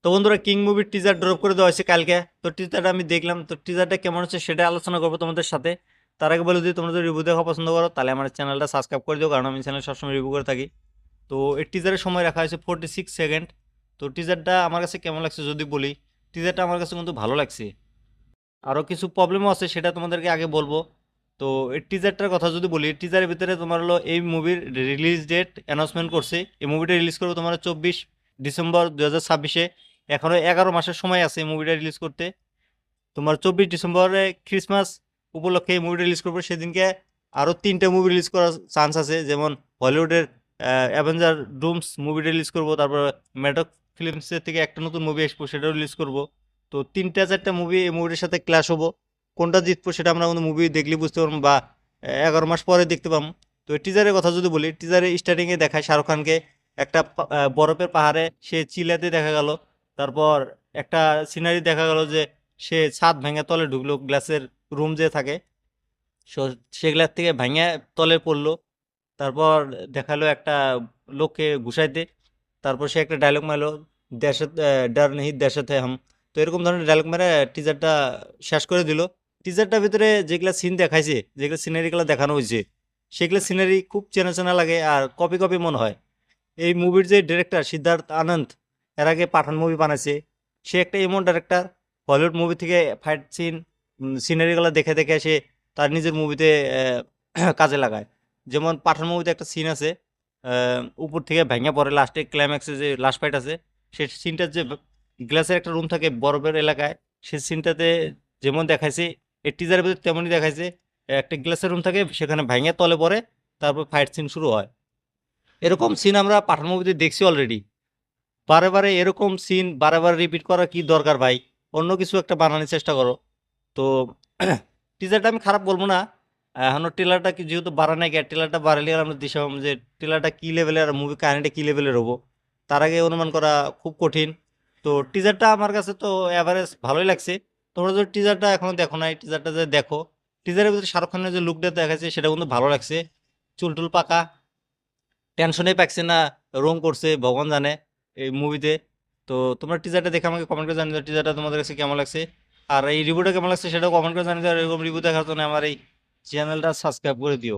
তো বন্ধুরা কিং মুভির টিজার ড্রপ করে দেওয়া হয়েছে কালকে। তো টিজারটা আমি দেখলাম, তো টিজারটা কেমন হচ্ছে সেটা আলোচনা করবো তোমাদের সাথে। তার আগে বলে যদি তোমরা যদি রিভিউ দেখা পছন্দ করো তাহলে আমার চ্যানেলটা সাবস্ক্রাইব করে দিও, কারণ আমি চ্যানেল সবসময় রিভিউ করে থাকি। তো এই টিজারের সময় রাখা হয়েছে 46 সেকেন্ড। তো টিজারটা আমার কাছে কেমন লাগছে যদি বলি, টিজারটা আমার কাছে কিন্তু ভালো লাগছে। আরও কিছু প্রবলেমও আছে, সেটা তোমাদেরকে আগে বলবো। তো এই টিজারটার কথা যদি বলি, টিজারের ভিতরে তোমার হলো এই মুভির রিলিজ ডেট অ্যানাউন্সমেন্ট করছে। এই মুভিটা রিলিজ করবো তোমার 24 ডিসেম্বর 2026-এ। এখনও 11 মাসের সময় আছে এই মুভিটা রিলিজ করতে। তোমার 24 ডিসেম্বরে ক্রিসমাস উপলক্ষে এই মুভিটা রিলিজ করবো। সেদিনকে আরও 3টে মুভি রিলিজ করার চান্স আছে, যেমন হলিউডের অ্যাভেঞ্জার ডুমস মুভিটা রিলিজ করবো, তারপর ম্যাটক ফিল্মসের থেকে একটা নতুন মুভি আসবো, সেটাও রিলিজ করবো। তো 3টা 4টা মুভি এই মুভিটার সাথে ক্ল্যাশ হবো। কোনটা জিতবো সেটা আমরা কিন্তু মুভি দেখলে বুঝতে পারবো, বা 11 মাস পরে দেখতে পাবো। তো টিজারের কথা যদি বলি, টিজারে স্টার্টিংয়ে দেখায় শাহরুখ খানকে একটা বরফের পাহাড়ে সে চিলাতে দেখা গেল। তারপর একটা সিনারি দেখা গেল যে সে ছাদ ভেঙে তলে ঢুকলো, গ্লাসের রুম যে থাকে, সেগুলার থেকে ভেঙে তলে পড়লো। তারপর দেখালো একটা লোককে ঘুষাইতে। তারপর সে একটা ডায়লগ মারলো, দেশে ডর নেই দেশে থে হাম। তো এরকম ধরনের ডায়লগ মেরে টিজারটা শেষ করে দিল। টিজারটার ভিতরে যেগুলা সিন দেখাইছে, যেগুলো সিনারিগুলো দেখানো হয়েছে, সেগুলো সিনারি খুব চেনা চেনা লাগে আর কপি কপি মনে হয়। এই মুভির যে ডিরেক্টর সিদ্ধার্থ আনন্দ, এর আগে পাঠান মুভি বানাইছে। সে একটা এমন ডিরেক্টর, হলিউড মুভি থেকে ফাইট সিন সিনারিগুলো দেখে দেখে সে তার নিজের মুভিতে কাজে লাগায়। যেমন পাঠান মুভিতে একটা সিন আছে, উপর থেকে ভেঙে পড়ে লাস্টে ক্লাইম্যাক্সে যে লাস্ট ফাইট আছে, সে সিনটা যে গ্লাসের একটা রুম থাকে বরফের এলাকায়, সে সিনটাতে যেমন দেখাইছে এই টিজারের ভিতরে তেমনই দেখাইছে। একটা গ্লাসের রুম থাকে, সেখানে ভেঙে তলে পড়ে, তারপর ফাইট সিন শুরু হয়। এরকম সিন আমরা পাঠান মুভিতে দেখছি অলরেডি। বারে বারে এরকম সিন বারে বারে রিপিট করা কি দরকার ভাই? অন্য কিছু একটা বানানোর চেষ্টা করো। তো টিজারটা আমি খারাপ বলবো না। এখনো টেলারটা কি যেহেতু বাড়ানো গিয়ে, টেলারটা বাড়ালে আমরা দিশা পাবো যে টেলারটা কী লেভেলের আর মুভি কাহিনিটা কী লেভেলের হবো। তার আগে অনুমান করা খুব কঠিন। তো টিজারটা আমার কাছে তো অ্যাভারেজ ভালোই লাগছে। তোমরা যদি টিজারটা এখনো দেখো নাই, টিজারটা যে দেখো, টিজারের ভিতরে শাহরুখ খানের যে লুকটা দেখাচ্ছে সেটা কিন্তু ভালো লাগছে। চুল টুল পাকা, টেনশনেই পাচ্ছে না, রং করছে ভগবান জানে এই মুভিতে। তো তোমরা টিজারটা দেখে আমাকে কমেন্ট করে জানিয়ে দাও টিজারটা তোমাদের কাছে কেমন লাগছে। আর এই রিভিউটা কেমন লাগছে সেটাও কমেন্ট করে জানিয়ে দাও। এরকম রিভিউ দেখার জন্য আমার এই চ্যানেলটা সাবস্ক্রাইব করে দিও।